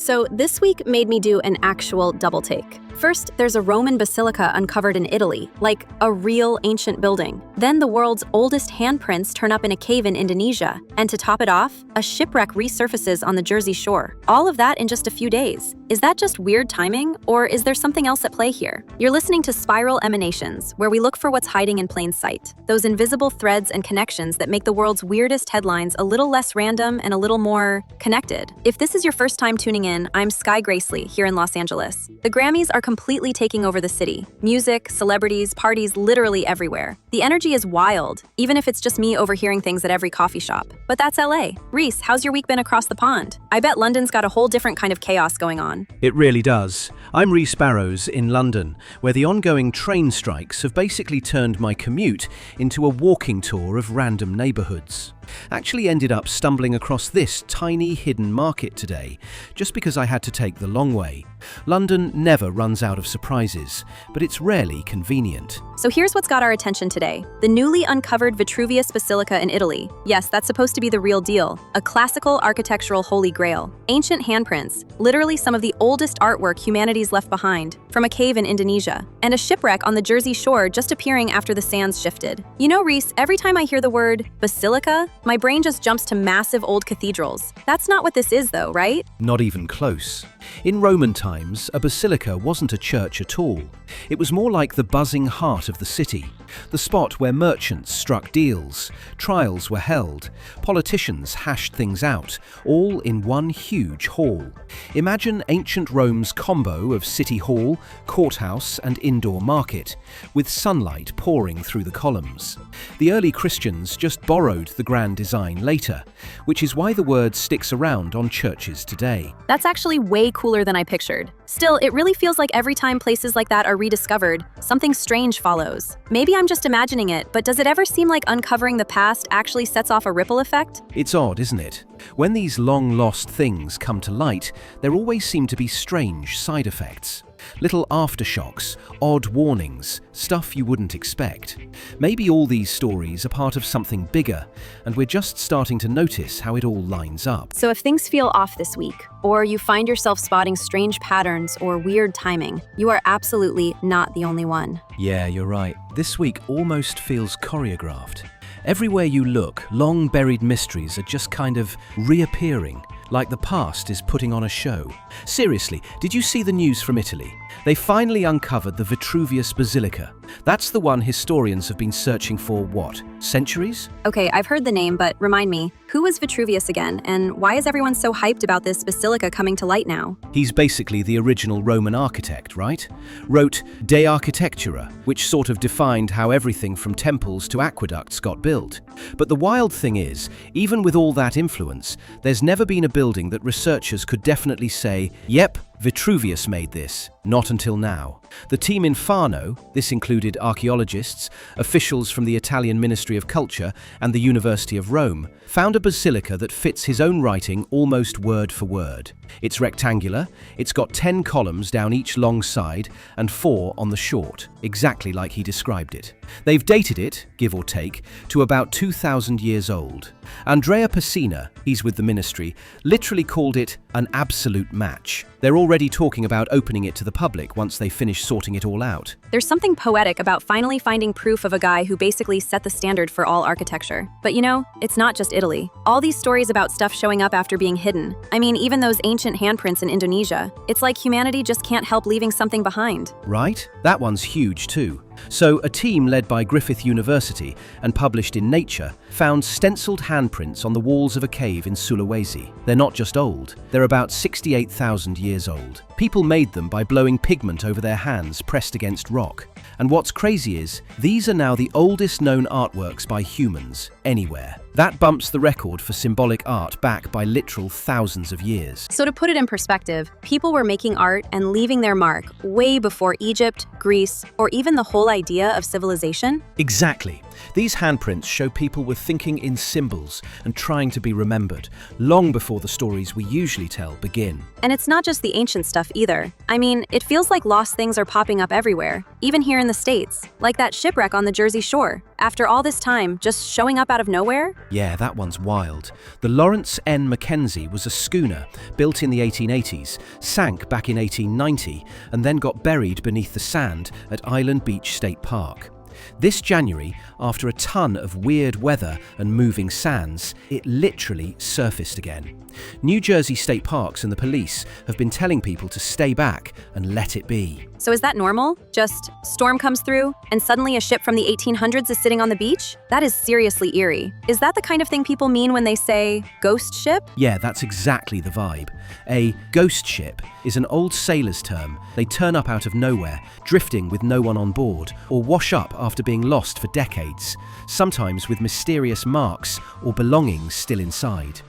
So this week made me do an actual double take. First, there's a Roman basilica uncovered in Italy, like a real ancient building. Then the world's oldest handprints turn up in a cave in Indonesia. And to top it off, a shipwreck resurfaces on the Jersey shore. All of that in just a few days. Is that just weird timing, or is there something else at play here? You're listening to Spiral Emanations, where we look for what's hiding in plain sight. Those invisible threads and connections that make the world's weirdest headlines a little less random and a little more connected. If this is your first time tuning in, I'm Sky Gracely here in Los Angeles. The Grammys are completely taking over the city. Music, celebrities, parties literally everywhere. The energy is wild, even if it's just me overhearing things at every coffee shop. But that's LA. Reese, how's your week been across the pond? I bet London's got a whole different kind of chaos going on. It really does. I'm Reese Barrows in London, where the ongoing train strikes have basically turned my commute into a walking tour of random neighborhoods. Actually ended up stumbling across this tiny hidden market today, just because I had to take the long way. London never runs out of surprises, but it's rarely convenient. So here's what's got our attention today. The newly uncovered Vitruvius Basilica in Italy. Yes, that's supposed to be the real deal. A classical architectural holy grail. Ancient handprints, literally some of the oldest artwork humanity's left behind, from a cave in Indonesia. And a shipwreck on the Jersey shore just appearing after the sands shifted. You know, Reese, every time I hear the word basilica, my brain just jumps to massive old cathedrals. That's not what this is though, right? Not even close. In Roman times, a basilica wasn't a church at all. It was more like the buzzing heart of the city, the spot where merchants struck deals, trials were held, politicians hashed things out, all in one huge hall. Imagine ancient Rome's combo of city hall, courthouse, and indoor market, with sunlight pouring through the columns. The early Christians just borrowed the grand design later, which is why the word sticks around on churches today. That's actually way cooler than I pictured. Still, it really feels like every time places like that are rediscovered, something strange follows. Maybe I'm just imagining it, but does it ever seem like uncovering the past actually sets off a ripple effect? It's odd, isn't it? When these long-lost things come to light, there always seem to be strange side effects. Little aftershocks, odd warnings, stuff you wouldn't expect. Maybe all these stories are part of something bigger, and we're just starting to notice how it all lines up. So if things feel off this week, or you find yourself spotting strange patterns or weird timing, you are absolutely not the only one. Yeah, you're right. This week almost feels choreographed. Everywhere you look, long-buried mysteries are just kind of reappearing, like the past is putting on a show. Seriously, did you see the news from Italy? They finally uncovered the Vitruvius Basilica. That's the one historians have been searching for, what, centuries? Okay, I've heard the name, but remind me, who was Vitruvius again, and why is everyone so hyped about this basilica coming to light now? He's basically the original Roman architect, right? Wrote De Architectura, which sort of defined how everything from temples to aqueducts got built. But the wild thing is, even with all that influence, there's never been a building that researchers could definitely say, yep, Vitruvius made this. Not until now. The team in Fano, this included archaeologists, officials from the Italian Ministry of Culture and the University of Rome, found a basilica that fits his own writing almost word for word. It's rectangular, it's got 10 columns down each long side and 4 on the short, exactly like he described it. They've dated it, give or take, to about 2,000 years old. Andrea Pacina, he's with the ministry, literally called it an absolute match. They're already talking about opening it to the public once they finish sorting it all out. There's something poetic about finally finding proof of a guy who basically set the standard for all architecture. But you know, it's not just Italy. All these stories about stuff showing up after being hidden. I mean, even those ancient handprints in Indonesia. It's like humanity just can't help leaving something behind. Right? That one's huge too. So a team led by Griffith University and published in Nature found stenciled handprints on the walls of a cave in Sulawesi. They're not just old, they're about 68,000 years old. People made them by blowing pigment over their hands pressed against rock. And what's crazy is, these are now the oldest known artworks by humans anywhere. That bumps the record for symbolic art back by literal thousands of years. So to put it in perspective, people were making art and leaving their mark way before Egypt, Greece, or even the whole idea of civilization? Exactly. These handprints show people were thinking in symbols and trying to be remembered, long before the stories we usually tell begin. And it's not just the ancient stuff either. I mean, it feels like lost things are popping up everywhere, even here in the States, like that shipwreck on the Jersey Shore. After all this time, just showing up out of nowhere? Yeah, that one's wild. The Lawrence N. Mackenzie was a schooner built in the 1880s, sank back in 1890, and then got buried beneath the sand at Island Beach State Park. This January, after a ton of weird weather and moving sands, it literally surfaced again. New Jersey state parks and the police have been telling people to stay back and let it be. So is that normal? Just storm comes through and suddenly a ship from the 1800s is sitting on the beach? That is seriously eerie. Is that the kind of thing people mean when they say ghost ship? Yeah, that's exactly the vibe. A ghost ship is an old sailor's term. They turn up out of nowhere, drifting with no one on board, or wash up after being lost for decades, sometimes with mysterious marks or belongings still inside.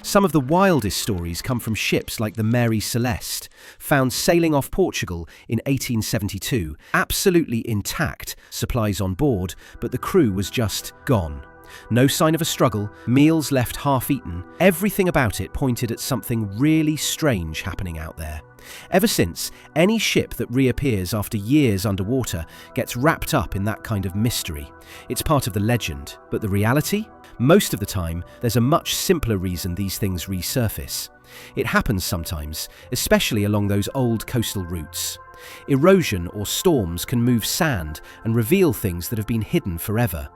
Some of the wildest stories come from ships like the Mary Celeste, found sailing off Portugal in 1872, absolutely intact, supplies on board, but the crew was just gone. No sign of a struggle, meals left half-eaten. Everything about it pointed at something really strange happening out there. Ever since, any ship that reappears after years underwater gets wrapped up in that kind of mystery. It's part of the legend, but the reality? Most of the time, there's a much simpler reason these things resurface. It happens sometimes, especially along those old coastal routes. Erosion or storms can move sand and reveal things that have been hidden forever.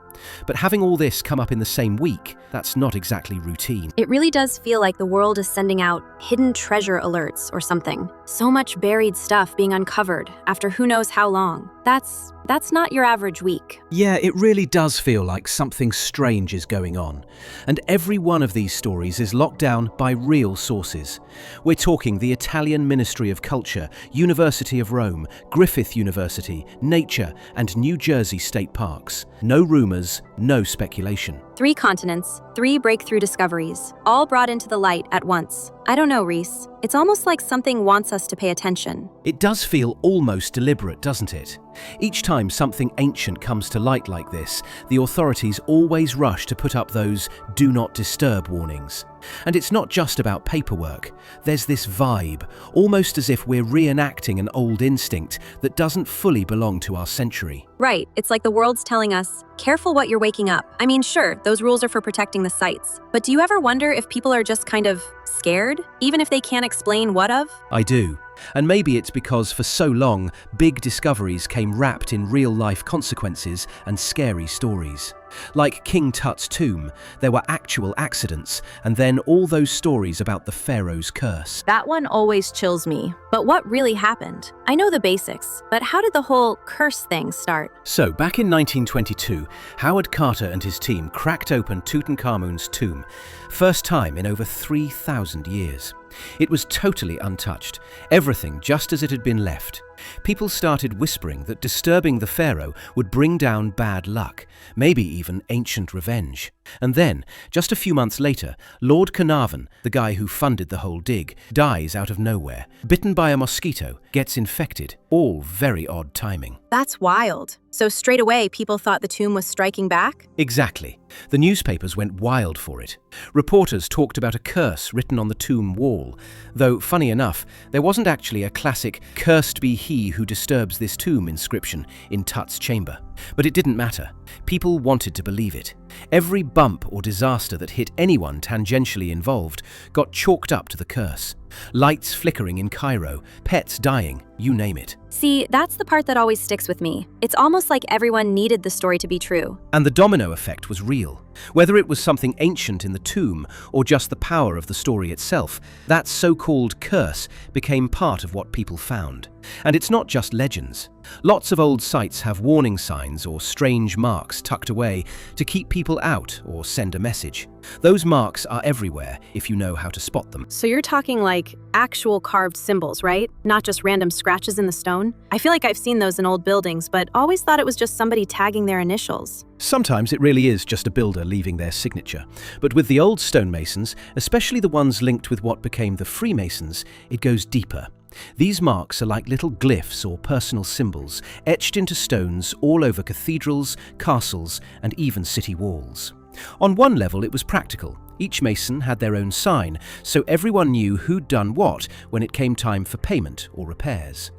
But having all this come up in the same week, that's not exactly routine. It really does feel like the world is sending out hidden treasure alerts or something. So much buried stuff being uncovered after who knows how long. That's not your average week. Yeah, it really does feel like something strange is going on. And every one of these stories is locked down by real sources. We're talking the Italian Ministry of Culture, University of Rome, Griffith University, Nature, and New Jersey state parks. No rumors, no speculation. 3 continents, 3 breakthrough discoveries, all brought into the light at once. I don't know, Reese. It's almost like something wants us to pay attention. It does feel almost deliberate, doesn't it? Each time something ancient comes to light like this, the authorities always rush to put up those "do not disturb" warnings. And it's not just about paperwork. There's this vibe, almost as if we're reenacting an old instinct that doesn't fully belong to our century. Right, it's like the world's telling us, careful what you're waking up. I mean, sure, those rules are for protecting the sites. But do you ever wonder if people are just kind of scared, even if they can't explain what of? I do. And maybe it's because for so long, big discoveries came wrapped in real-life consequences and scary stories. Like King Tut's tomb, there were actual accidents, and then all those stories about the pharaoh's curse. That one always chills me. But what really happened? I know the basics, but how did the whole curse thing start? So, back in 1922, Howard Carter and his team cracked open Tutankhamun's tomb, first time in over 3,000 years. It was totally untouched, everything just as it had been left. People started whispering that disturbing the pharaoh would bring down bad luck, maybe even ancient revenge. And then, just a few months later, Lord Carnarvon, the guy who funded the whole dig, dies out of nowhere, bitten by a mosquito, gets infected. All very odd timing. That's wild. So straight away, people thought the tomb was striking back? Exactly. The newspapers went wild for it. Reporters talked about a curse written on the tomb wall, though, funny enough, there wasn't actually a classic "Cursed be he who disturbs this tomb" inscription in Tut's chamber. But it didn't matter. People wanted to believe it. Every bump or disaster that hit anyone tangentially involved got chalked up to the curse. Lights flickering in Cairo, pets dying, you name it. See, that's the part that always sticks with me. It's almost like everyone needed the story to be true. And the domino effect was real. Whether it was something ancient in the tomb or just the power of the story itself, that so-called curse became part of what people found. And it's not just legends. Lots of old sites have warning signs or strange marks tucked away to keep people out or send a message. Those marks are everywhere if you know how to spot them. So you're talking like actual carved symbols, right? Not just random scratches in the stone? I feel like I've seen those in old buildings, but always thought it was just somebody tagging their initials. Sometimes it really is just a builder leaving their signature. But with the old stonemasons, especially the ones linked with what became the Freemasons, it goes deeper. These marks are like little glyphs or personal symbols etched into stones all over cathedrals, castles, and even city walls. On one level, it was practical. Each mason had their own sign, so everyone knew who'd done what when it came time for payment or repairs.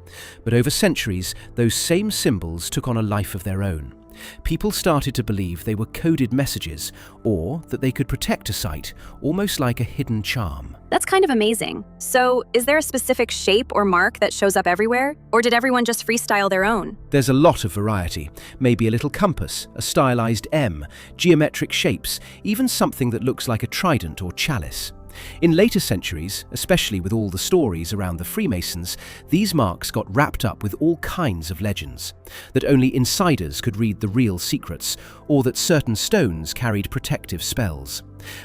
But over centuries, those same symbols took on a life of their own. People started to believe they were coded messages, or that they could protect a site, almost like a hidden charm. That's kind of amazing. So, is there a specific shape or mark that shows up everywhere? Or did everyone just freestyle their own? There's a lot of variety. Maybe a little compass, a stylized M, geometric shapes, even something that looks like a trident or chalice. In later centuries, especially with all the stories around the Freemasons, these marks got wrapped up with all kinds of legends. That only insiders could read the real secrets, or that certain stones carried protective spells.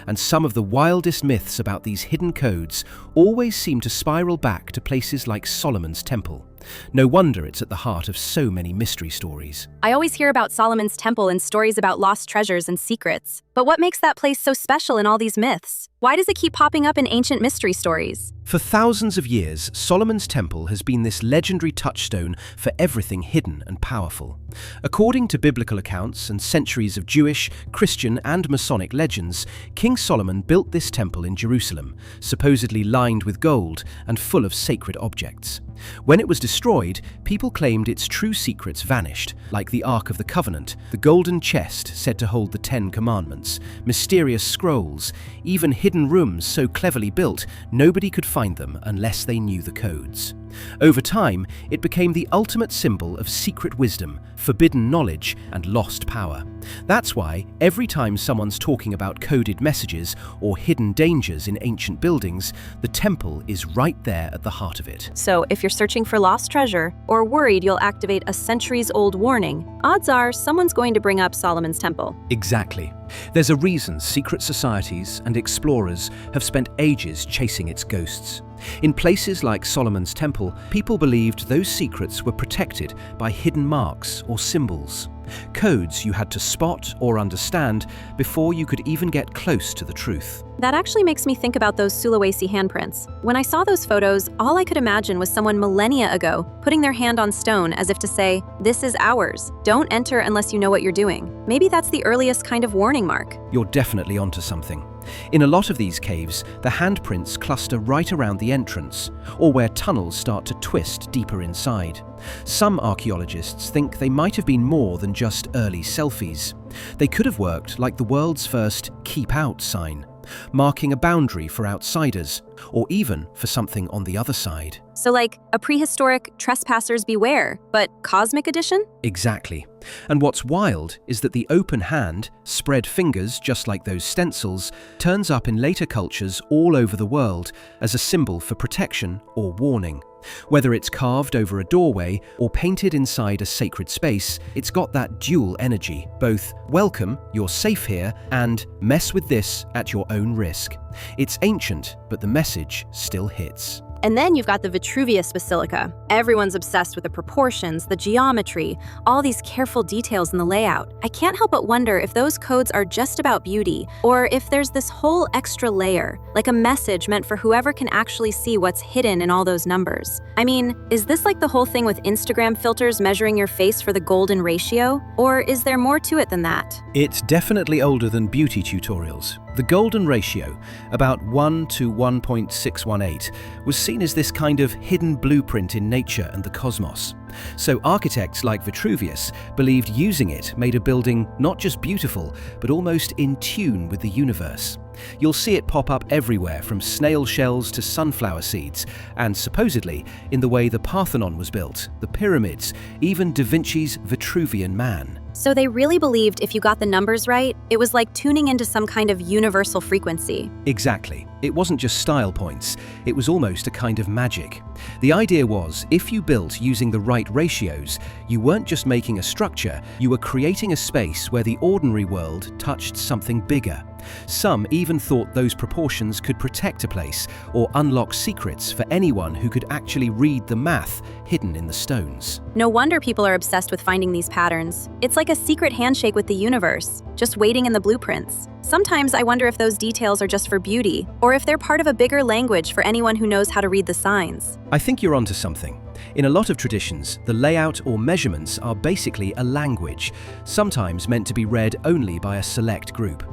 And some of the wildest myths about these hidden codes always seem to spiral back to places like Solomon's Temple. No wonder it's at the heart of so many mystery stories. I always hear about Solomon's Temple and stories about lost treasures and secrets. But what makes that place so special in all these myths? Why does it keep popping up in ancient mystery stories? For thousands of years, Solomon's Temple has been this legendary touchstone for everything hidden and powerful. According to biblical accounts and centuries of Jewish, Christian, and Masonic legends, King Solomon built this temple in Jerusalem, supposedly lined with gold and full of sacred objects. When it was destroyed, people claimed its true secrets vanished, like the Ark of the Covenant, the golden chest said to hold the 10 Commandments, mysterious scrolls, even hidden rooms so cleverly built nobody could find them unless they knew the codes. Over time, it became the ultimate symbol of secret wisdom, forbidden knowledge, and lost power. That's why, every time someone's talking about coded messages or hidden dangers in ancient buildings, the temple is right there at the heart of it. So, if you're searching for lost treasure or worried you'll activate a centuries-old warning, odds are someone's going to bring up Solomon's Temple. Exactly. There's a reason secret societies and explorers have spent ages chasing its ghosts. In places like Solomon's Temple, people believed those secrets were protected by hidden marks or symbols, codes you had to spot or understand before you could even get close to the truth. That actually makes me think about those Sulawesi handprints. When I saw those photos, all I could imagine was someone millennia ago putting their hand on stone as if to say, "This is ours. Don't enter unless you know what you're doing." Maybe that's the earliest kind of warning mark. You're definitely onto something. In a lot of these caves, the handprints cluster right around the entrance, or where tunnels start to twist deeper inside. Some archaeologists think they might have been more than just early selfies. They could have worked like the world's first "keep out" sign, marking a boundary for outsiders, or even for something on the other side. So like a prehistoric trespassers beware, but cosmic edition? Exactly. And what's wild is that the open hand, spread fingers just like those stencils, turns up in later cultures all over the world as a symbol for protection or warning. Whether it's carved over a doorway or painted inside a sacred space, it's got that dual energy, both "welcome, you're safe here" and "mess with this at your own risk." It's ancient, but the message still hits. And then you've got the Vitruvius Basilica. Everyone's obsessed with the proportions, the geometry, all these careful details in the layout. I can't help but wonder if those codes are just about beauty, or if there's this whole extra layer, like a message meant for whoever can actually see what's hidden in all those numbers. I mean, is this like the whole thing with Instagram filters measuring your face for the golden ratio? Or is there more to it than that? It's definitely older than beauty tutorials. The golden ratio, about 1 to 1.618, was seen as this kind of hidden blueprint in nature and the cosmos. So architects like Vitruvius believed using it made a building not just beautiful, but almost in tune with the universe. You'll see it pop up everywhere, from snail shells to sunflower seeds, and supposedly in the way the Parthenon was built, the pyramids, even Da Vinci's Vitruvian Man. So they really believed if you got the numbers right, it was like tuning into some kind of universal frequency. Exactly. It wasn't just style points, it was almost a kind of magic. The idea was, if you built using the right ratios, you weren't just making a structure, you were creating a space where the ordinary world touched something bigger. Some even thought those proportions could protect a place or unlock secrets for anyone who could actually read the math hidden in the stones. No wonder people are obsessed with finding these patterns. It's like a secret handshake with the universe, just waiting in the blueprints. Sometimes I wonder if those details are just for beauty, or if they're part of a bigger language for anyone who knows how to read the signs. I think you're onto something. In a lot of traditions, the layout or measurements are basically a language, sometimes meant to be read only by a select group.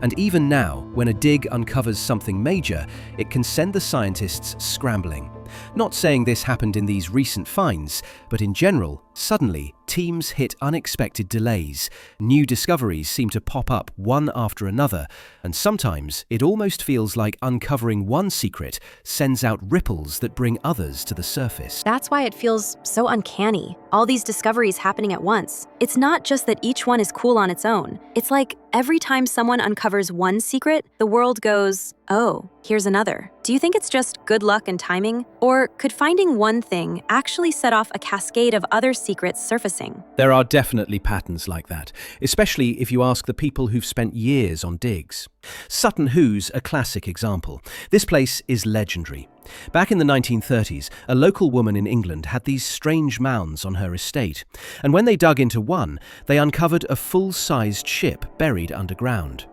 And even now, when a dig uncovers something major, it can send the scientists scrambling. Not saying this happened in these recent finds, but in general, suddenly, teams hit unexpected delays. New discoveries seem to pop up one after another, and sometimes it almost feels like uncovering one secret sends out ripples that bring others to the surface. That's why it feels so uncanny. All these discoveries happening at once. It's not just that each one is cool on its own. It's like every time someone uncovers one secret, the world goes, oh, here's another. Do you think it's just good luck and timing? Or could finding one thing actually set off a cascade of other secrets surfacing? There are definitely patterns like that, especially if you ask the people who've spent years on digs. Sutton Hoo's a classic example. This place is legendary. Back in the 1930s, a local woman in England had these strange mounds on her estate, and when they dug into one, they uncovered a full-sized ship buried underground.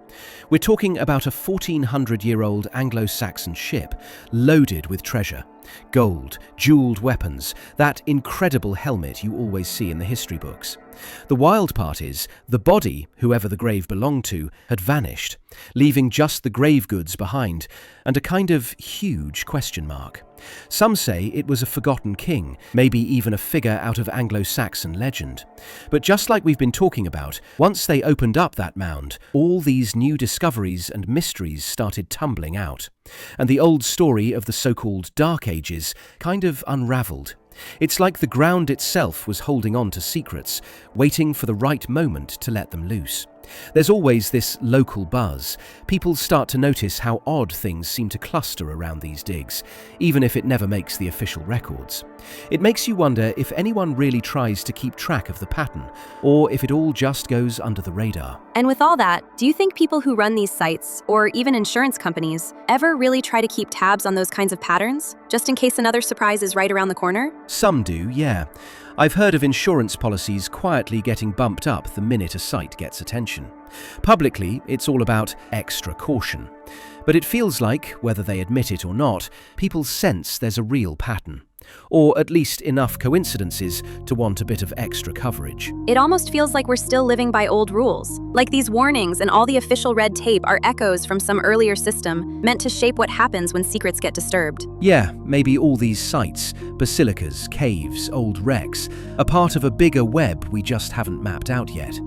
We're talking about a 1400-year-old Anglo-Saxon ship loaded with treasure. Gold, jeweled weapons, that incredible helmet you always see in the history books. The wild part is, the body, whoever the grave belonged to, had vanished, leaving just the grave goods behind, and a kind of huge question mark. Some say it was a forgotten king, maybe even a figure out of Anglo-Saxon legend. But just like we've been talking about, once they opened up that mound, all these new discoveries and mysteries started tumbling out. And the old story of the so-called Dark Ages kind of unraveled. It's like the ground itself was holding on to secrets, waiting for the right moment to let them loose. There's always this local buzz. People start to notice how odd things seem to cluster around these digs, even if it never makes the official records. It makes you wonder if anyone really tries to keep track of the pattern, or if it all just goes under the radar. And with all that, do you think people who run these sites, or even insurance companies, ever really try to keep tabs on those kinds of patterns, just in case another surprise is right around the corner? Some do, yeah. I've heard of insurance policies quietly getting bumped up the minute a site gets attention. Publicly, it's all about extra caution. But it feels like, whether they admit it or not, people sense there's a real pattern. Or at least enough coincidences to want a bit of extra coverage. It almost feels like we're still living by old rules. Like these warnings and all the official red tape are echoes from some earlier system meant to shape what happens when secrets get disturbed. Yeah, maybe all these sites, basilicas, caves, old wrecks, are part of a bigger web we just haven't mapped out yet.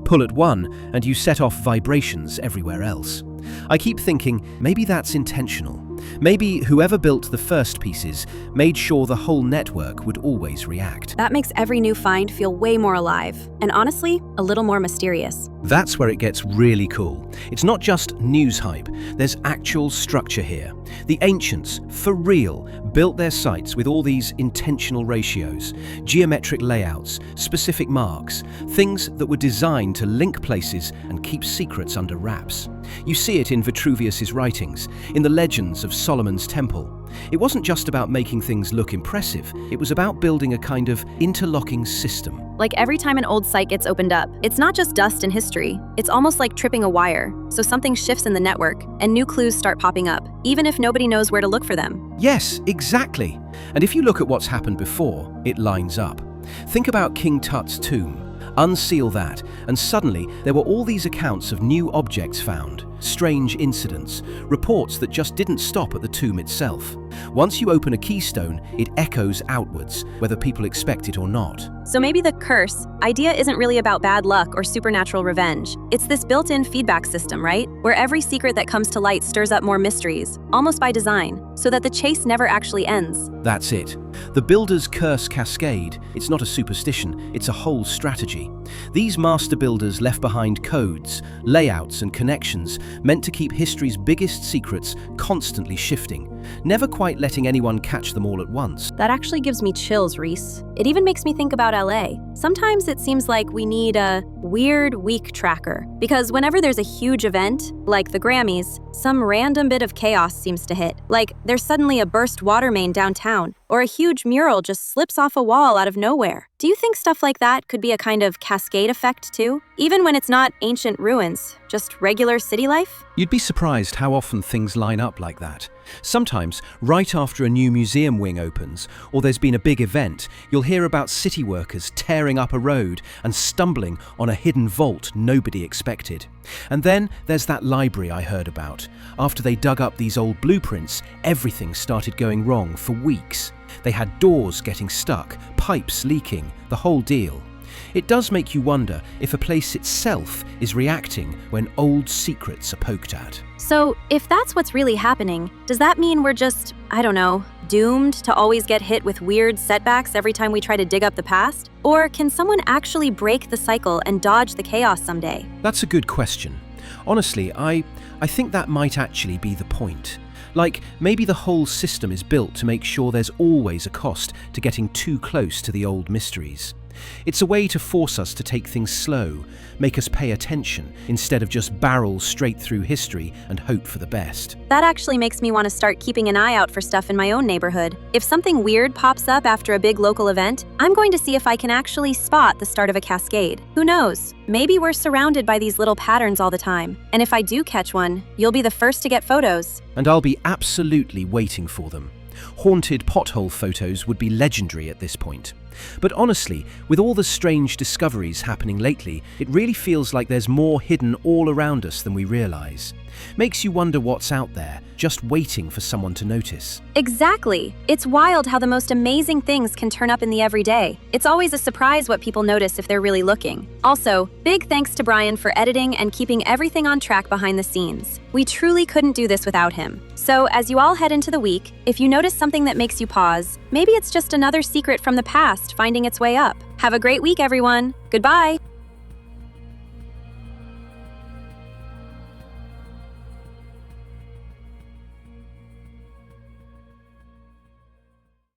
Pull at one and you set off vibrations everywhere else. I keep thinking maybe that's intentional. Maybe whoever built the first pieces made sure the whole network would always react. That makes every new find feel way more alive, and honestly, a little more mysterious. That's where it gets really cool. It's not just news hype, there's actual structure here. The ancients, for real, built their sites with all these intentional ratios, geometric layouts, specific marks, things that were designed to link places and keep secrets under wraps. You see it in Vitruvius's writings, in the legends of Solomon's temple. It wasn't just about making things look impressive, it was about building a kind of interlocking system. Like every time an old site gets opened up, it's not just dust and history, it's almost like tripping a wire. So something shifts in the network, and new clues start popping up, even if nobody knows where to look for them. Yes, exactly. And if you look at what's happened before, it lines up. Think about King Tut's tomb. Unseal that, and suddenly there were all these accounts of new objects found, strange incidents, reports that just didn't stop at the tomb itself. Once you open a keystone, it echoes outwards, whether people expect it or not. So maybe the curse idea isn't really about bad luck or supernatural revenge. It's this built-in feedback system, right? Where every secret that comes to light stirs up more mysteries, almost by design, so that the chase never actually ends. That's it. The builder's curse cascade, it's not a superstition, it's a whole strategy. These master builders left behind codes, layouts and connections meant to keep history's biggest secrets constantly shifting, never quite letting anyone catch them all at once. That actually gives me chills, Reese. It even makes me think about LA. Sometimes it seems like we need a weird week tracker, because whenever there's a huge event, like the Grammys, some random bit of chaos seems to hit. Like there's suddenly a burst water main downtown, or a huge mural just slips off a wall out of nowhere. Do you think stuff like that could be a kind of cascade effect too? Even when it's not ancient ruins, just regular city life? You'd be surprised how often things line up like that. Sometimes, right after a new museum wing opens, or there's been a big event, you'll hear about city workers tearing up a road and stumbling on a hidden vault nobody expected. And then there's that library I heard about. After they dug up these old blueprints, everything started going wrong for weeks. They had doors getting stuck, pipes leaking, the whole deal. It does make you wonder if a place itself is reacting when old secrets are poked at. So, if that's what's really happening, does that mean we're just, I don't know, doomed to always get hit with weird setbacks every time we try to dig up the past? Or can someone actually break the cycle and dodge the chaos someday? That's a good question. Honestly, I think that might actually be the point. Like, maybe the whole system is built to make sure there's always a cost to getting too close to the old mysteries. It's a way to force us to take things slow, make us pay attention, instead of just barrel straight through history and hope for the best. That actually makes me want to start keeping an eye out for stuff in my own neighborhood. If something weird pops up after a big local event, I'm going to see if I can actually spot the start of a cascade. Who knows? Maybe we're surrounded by these little patterns all the time. And if I do catch one, you'll be the first to get photos. And I'll be absolutely waiting for them. Haunted pothole photos would be legendary at this point. But honestly, with all the strange discoveries happening lately, it really feels like there's more hidden all around us than we realize. Makes you wonder what's out there, just waiting for someone to notice. Exactly. It's wild how the most amazing things can turn up in the everyday. It's always a surprise what people notice if they're really looking. Also, big thanks to Brian for editing and keeping everything on track behind the scenes. We truly couldn't do this without him. So, as you all head into the week, if you notice something that makes you pause, maybe it's just another secret from the past finding its way up. Have a great week, everyone. Goodbye.